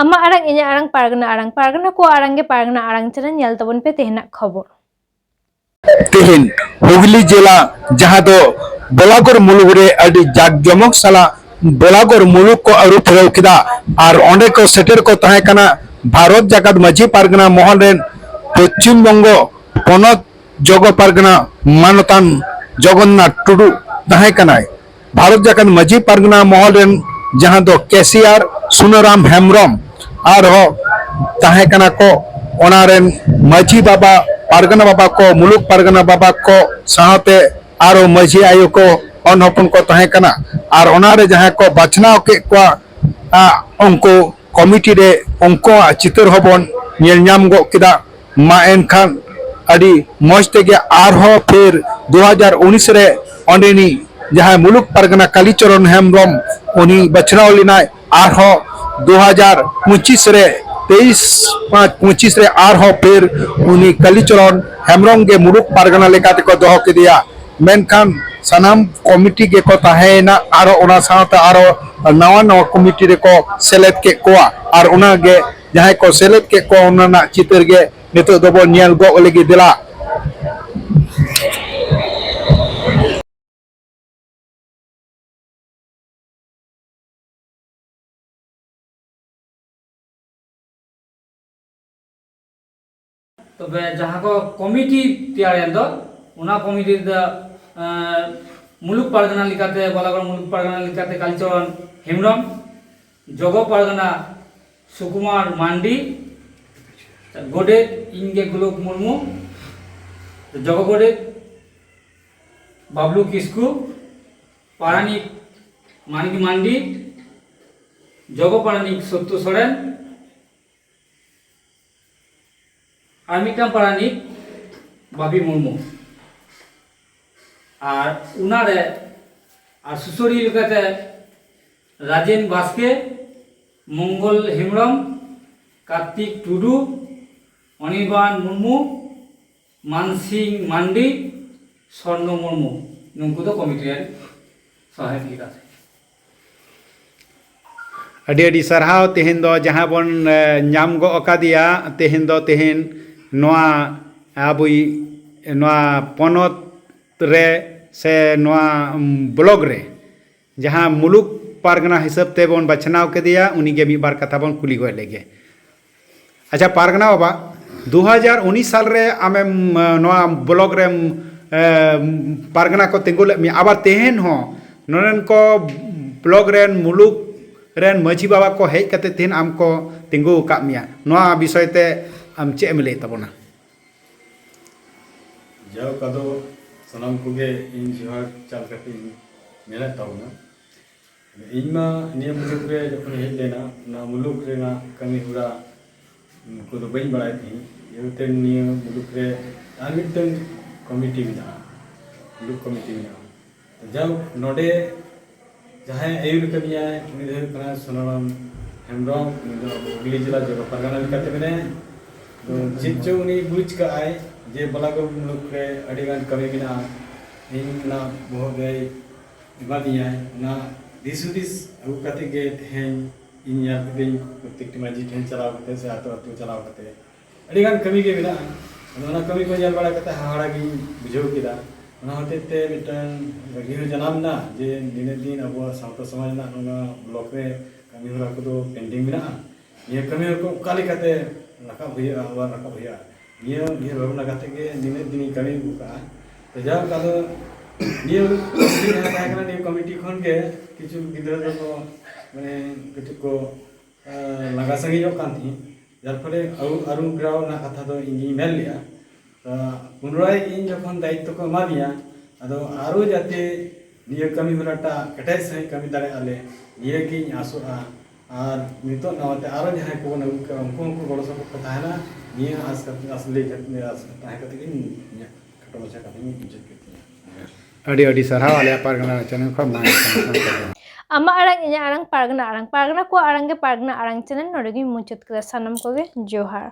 Ama arang inya arang pargana ko arang ge pargana arang channel nyel tabon pe tehna खबर तेहन हुगली जिला जहां दो बोलागोर मुलुग रे अडी जाकजमक साला बोलागोर मुलुग को अरु फेरव किदा और ओंडे को सेटर को तहे कना भारत जाकत माझी पारगना महल रेन पश्चिम बंगो पनत जगो पारगना मानतान जगन्नाथ टुडू तहे कनाय भारत जाकत माझी पारगना महल रेन जहां दो केसीआर सुनराम हेम्ब्रम और हो तहे कना को ओनारेन माझी बाबा पारगना बाबा को मुलुक पारगना बाबा को साहते आरो माझी आयो को अनहपन को तहे कना और ओनारे जहां को बाचनाव के को उनको कमिटी रे उनको चित्र हबन नेल नाम गो किदा मा एनखान अडी मज तेगे आरो फिर 2019 रे ओंडेनी जहां मुलुक पारगना कालीचरण हेम्ब्रम उनी बचनाव लिनाय आरो 2025 रे 23/5/25 रे आरो फिर उनी कालीचरण हेम्ब्रम के मुलुक पारगना लेकाते को दोह के दिया मेनखान सनाम कमिटी के को ताहेना आरो ओना साथ आरो नवा नवा कमिटी रे को सेलेक्ट के कोआ और ओना गे जहां को सेलेक्ट के को ओना ना चित्र गे नितो दोबो नेल गो लेगे दिला तो जहाँ को कमिटी तैयार दो उना कमिटी मुलुक पारगना लिकाते बोलागोर मुलुक पारगना लिकाते कालीचरण हेम्ब्रम जगो पारगना सुकुमार मांडी गोडे इनगे गुलोक मुर्मू जगो गोडे बाबलू किस्कू पारानिक मानिक मांडी जगो पारानिक सत्तू सोरेन और मिट्टम पारानिक बाबी मुर्मू और उनारे और सुसुरी लेकाते राजेन बास्के मंगल हेम्ब्रम कार्तिक टुडू अनिर्बान मुर्मू मानसिंह मांडी स्वर्ण मुर्मू नुंकु दो कमिटी सहायक लेकाते अडी अडी सरहाव तेहेन दो जहां बन नाम गो अकादिया तेहेन दो तेहेन नोआ आबुई नोआ पनत रे से नोआ ब्लॉग रे जहां मुलुक पारगना हिसाब ते बन बचनाव के दिया उनी के मी बार कथा बन कुली गए लेगे अच्छा पारगना बाबा 2019 साल रे आमे नोआ ब्लॉग रे पारगना को तिंगुल मी आबार तेहेन हो नोरन को ब्लॉग रेन मुलुक रेन माझी बाबा को हेज कते तेन आम को तिंगु का मिया नोआ विषय ते आम चे मिले तबना जाओ कदो सनम कुगे इन जोहार चाल कते मेला तबना इनमा नियम मुलुक रे जखन हेज लेना ना मुलुक रे ना कमी हुरा को तो बई बड़ाई थी ये नियम मुलुक रे आर मिटन कमिटी में मुलुक कमिटी में जाओ नोडे जहाँ आयुर कमिया उनी दो कना सोनाराम हेम्ब्रम हुगली जिला जगह पारगना लेकाते मेने जिच्चो उनी बुझ का आए जे बोलागोर मुलुक रे अडिगान कमी बिना इन ना बहुत गए इबादिया ना दिसुदिस अगु कते गे तेहेन इन यार दिन प्रत्येक माजी ठेन चलाव कते से आतो आतो चलाव कते अडिगान कमी के बिना ना कमी को जल बड़ा कते हाड़ा गी बुझो किदा ना होते ते मिटन रगिर जनाम ना जे दिन दिन अब सावता समाज ना ना ब्लॉक रे कमी होला को तो पेंडिंग बिना ये कमी को काली कते रखा भैया और रखा भैया ये भावना कते के दिन दिन कमी बुका तो जा कालो ये दिन कमिटी खन के किछु गिदरा को माने किछु को लगा संगी जो कांती जार फले अरुण ग्राव ना कथा दो इंगी मेल लिया पुनराय इन जखन दायित्व को मा दिया अदो आरो जाते निये कमी हुराटा कटाई सही कमी दाड़े आले निये की आसोआ और नितो नवते आरो जहां को उनको गड़ो सब को ताहना निये आस असली घटने आस ताहे कते की खटो मचा कते इज्जत करती अडी अडी सरहाव आले पारगना चैनल को मान ama arang inya arang pargana ko arang ge pargana arang channel नोडगी मुचत कर सनम को गे जोहार।